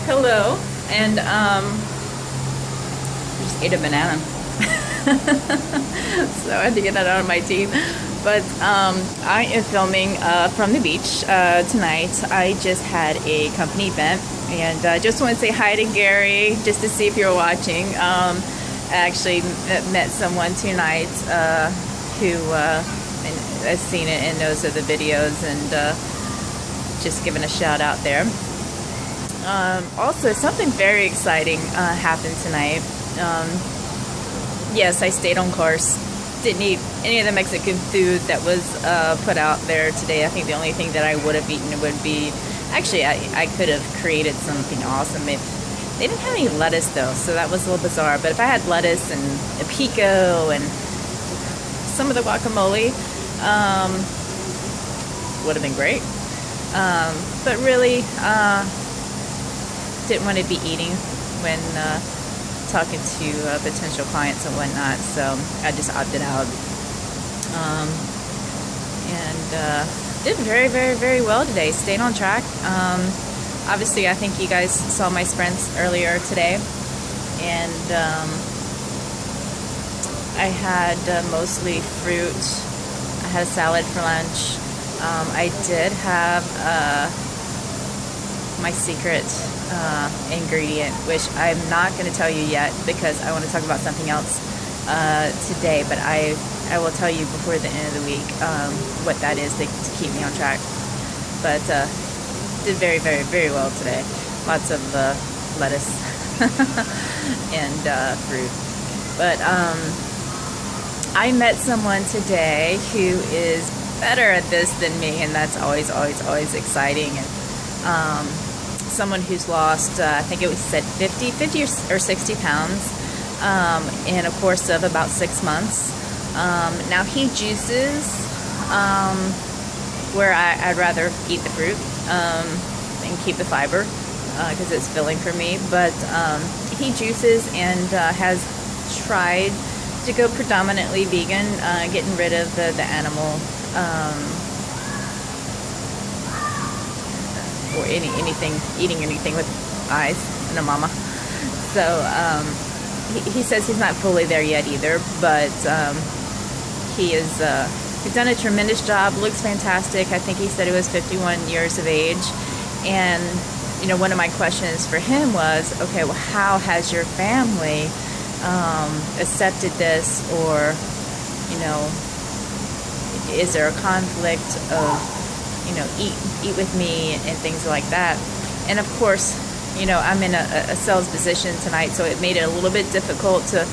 Hello, and just ate a banana. So I had to get that out of my teeth. But I am filming from the beach tonight. I just had a company event, and I just want to say hi to Gary, just to see if you're watching. I actually met someone tonight who has seen it and knows of the videos, and just giving a shout out there. Also, something very exciting happened tonight. Yes, I stayed on course. Didn't eat any of the Mexican food that was put out there today. I think the only thing that I would have eaten would be, actually, I could have created something awesome if they didn't have any lettuce though, so that was a little bizarre. But if I had lettuce and a pico and some of the guacamole, would have been great. But really, didn't want to be eating when talking to potential clients and whatnot, so I just opted out. And did very, very, very well today. Stayed on track. Obviously, I think you guys saw my sprints earlier today, and I had mostly fruit. I had a salad for lunch. I did have my secret ingredient, which I'm not going to tell you yet because I want to talk about something else today, but I will tell you before the end of the week what that is to keep me on track. But did very, very, very well today. Lots of lettuce and fruit. But I met someone today who is better at this than me, and that's always, always, always exciting. And someone who's lost, I think it was said 50 or 60 pounds in a course of about 6 months. Now he juices, where I'd rather eat the fruit and keep the fiber because it's filling for me. But he juices and has tried to go predominantly vegan, getting rid of the animal or eating anything with eyes and a mama. So he says he's not fully there yet either, but he's done a tremendous job. Looks fantastic. I think he said he was 51 years of age. And you know, one of my questions for him was, okay, well, how has your family accepted this, or you know, is there a conflict of, you know, eat with me and things like that? And of course, you know, I'm in a sales position tonight, so it made it a little bit difficult to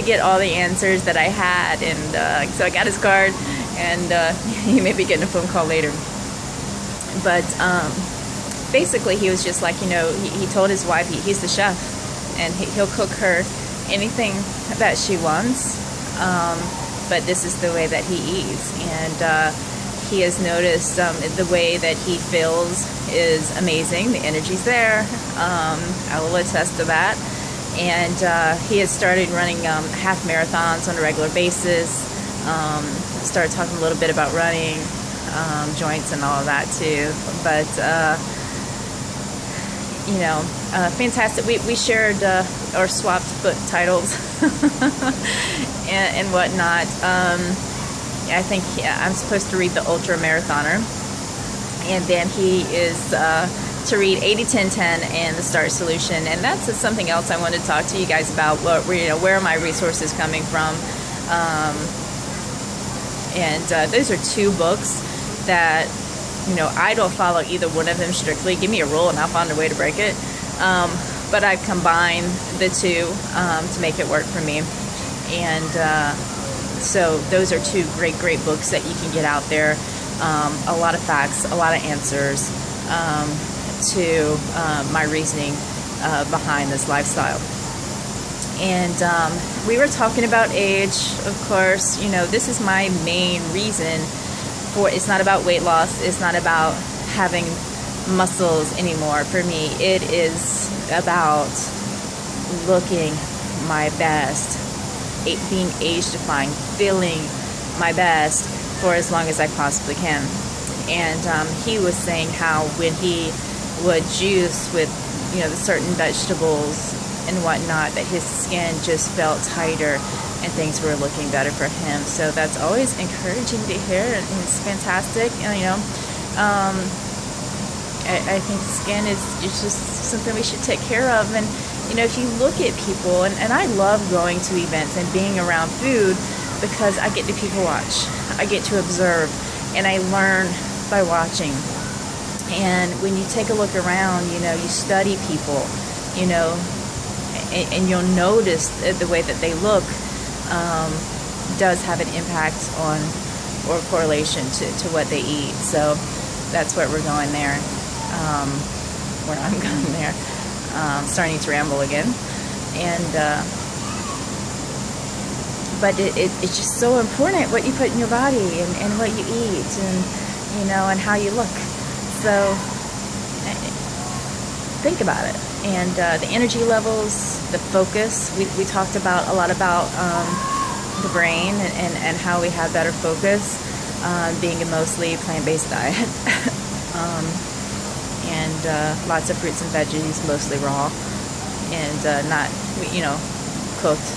get all the answers that I had. And so I got his card, and he may be getting a phone call later. But basically, he was just like, you know, he told his wife he's the chef, and he'll cook her anything that she wants. But this is the way that he eats, and he has noticed the way that he feels is amazing. The energy's there. I will attest to that. And he has started running half marathons on a regular basis. Started talking a little bit about running, joints and all of that too. But you know, fantastic. We shared or swapped foot titles and whatnot. I think I'm supposed to read the Ultra Marathoner, and then he is to read 80-10-10 and the Start Solution. And that's something else I wanted to talk to you guys about. Where are my resources coming from? And those are two books that, you know, I don't follow either one of them strictly. Give me a rule and I'll find a way to break it. But I've combined the two to make it work for me. And so those are two great, great books that you can get out there. A lot of facts, a lot of answers to my reasoning behind this lifestyle. And we were talking about age, of course. You know, this is my main reason for, it's not about weight loss. It's not about having muscles anymore. For me, it is about looking my best, being age defying, feeling my best for as long as I possibly can. And he was saying how when he would juice with, the certain vegetables and whatnot, that his skin just felt tighter and things were looking better for him. So that's always encouraging to hear, and it's fantastic. I think skin is just something we should take care of. And if you look at people, and I love going to events and being around food, because I get to people watch, I get to observe, and I learn by watching. And when you take a look around, you study people, and you'll notice the way that they look does have an impact on, or correlation to what they eat. So that's where we're going there, where I'm going there. Starting to ramble again. And but it's just so important what you put in your body, and what you eat, and how you look. So think about it. And the energy levels, the focus, we talked about a lot about the brain, and how we have better focus being a mostly plant-based diet. And lots of fruits and veggies, mostly raw, and not cooked,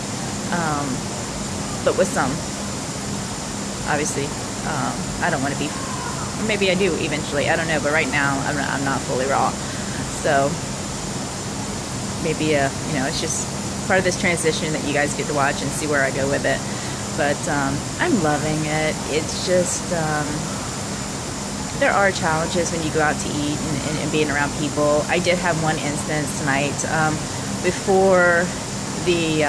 but with some, obviously. I don't want to be, maybe I do eventually, I don't know, but right now I'm not fully raw. So maybe it's just part of this transition that you guys get to watch and see where I go with it. But I'm loving it. It's just there are challenges when you go out to eat and being around people. I did have one instance tonight before the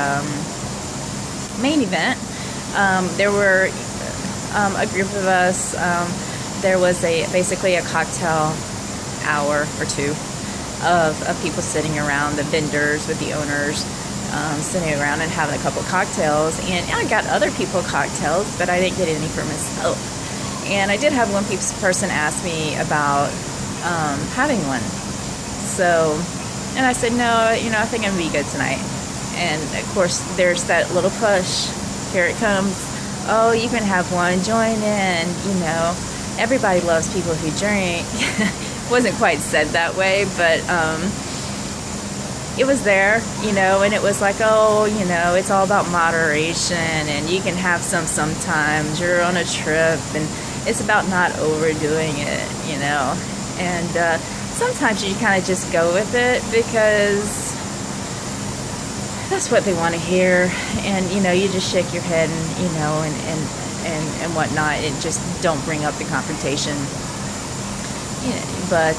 main event. There were a group of us. There was basically a cocktail hour or two of people sitting around, the vendors with the owners, sitting around and having a couple cocktails. And I got other people cocktails, but I didn't get any for myself. And I did have one person ask me about having one. So, and I said, no, I think I'm gonna be good tonight. And of course, there's that little push. Here it comes. Oh, you can have one. Join in. Everybody loves people who drink. Wasn't quite said that way, but it was there, and it was like, oh, it's all about moderation, and you can have some sometimes. You're on a trip, and it's about not overdoing it, and sometimes you kind of just go with it because that's what they want to hear, and you just shake your head and whatnot, and just don't bring up the confrontation. But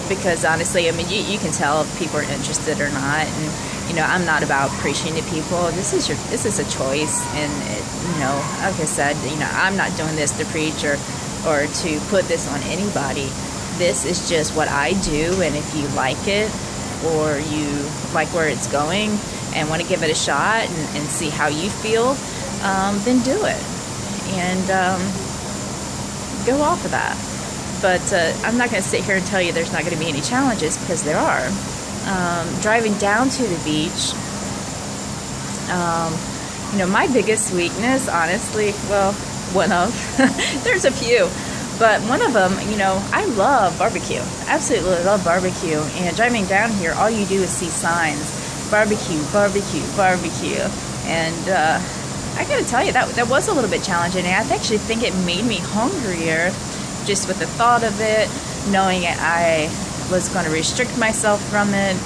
because honestly, you can tell if people are interested or not, and I'm not about preaching to people. This is a choice, and like I said, I'm not doing this to preach or to put this on anybody. This is just what I do, and if you like it or you like where it's going and want to give it a shot and see how you feel, then do it, and go off of that. But I'm not going to sit here and tell you there's not going to be any challenges, because there are. Driving down to the beach, my biggest weakness, honestly, well, one of, there's a few, but one of them, I love barbecue. Absolutely love barbecue. And driving down here, all you do is see signs, barbecue, barbecue, barbecue. And I got to tell you, that was a little bit challenging. And I actually think it made me hungrier, just with the thought of it, knowing I was going to restrict myself from it,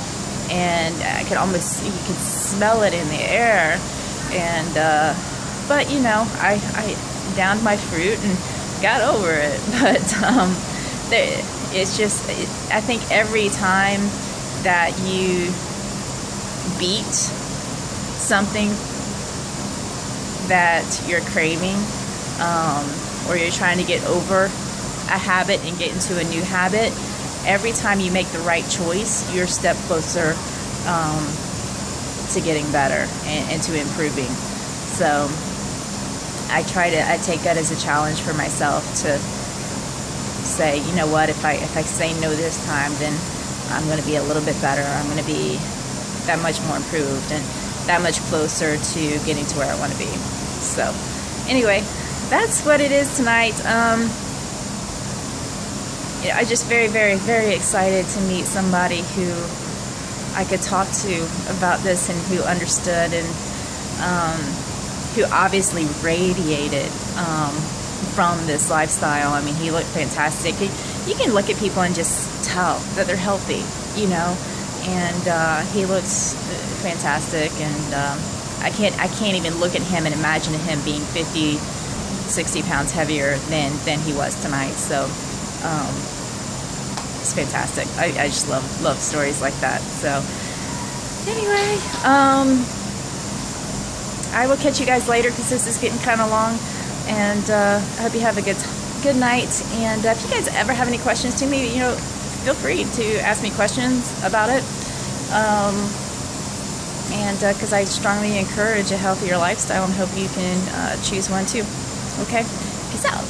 and I could almost, you could smell it in the air, and but I downed my fruit and got over it. But it's just, I think every time that you beat something that you're craving, or you're trying to get over a habit and get into a new habit, every time you make the right choice, you're a step closer to getting better and to improving. So I take that as a challenge for myself to say, you know what, if I say no this time, then I'm going to be a little bit better. I'm going to be that much more improved and that much closer to getting to where I want to be. So anyway, that's what it is tonight. I just very excited to meet somebody who I could talk to about this and who understood, and who obviously radiated from this lifestyle. I mean, he looked fantastic. You can look at people and just tell that they're healthy, you know, and he looks fantastic, and I can't even look at him and imagine him being 50, 60 pounds heavier than he was tonight. So it's fantastic. I just love stories like that. So anyway, I will catch you guys later because this is getting kind of long, and I hope you have a good night. And if you guys ever have any questions to me, you know, feel free to ask me questions about it. And because I strongly encourage a healthier lifestyle and hope you can choose one too. Okay, peace out.